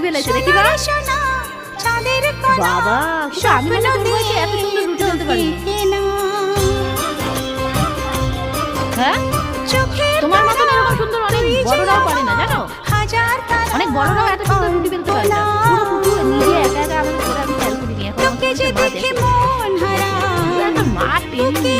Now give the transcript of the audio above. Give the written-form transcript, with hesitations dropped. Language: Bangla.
ফেলেছে দেখি বাবা। বাবা কিন্তু আমি মনে হয় তোর বয়সে এত সুন্দর রুটি বেলতে পারি। হ্যাঁ তোমার মতন এরকম সুন্দর অনেক বড়রাও পারে না জানো, অনেক বড়রাও এত সুন্দর রুটি বেলতে পারে না। পুরো পুরো নিজে একা একা আমাদের করে আমি খেয়াল করিনি, এখন মা টেনে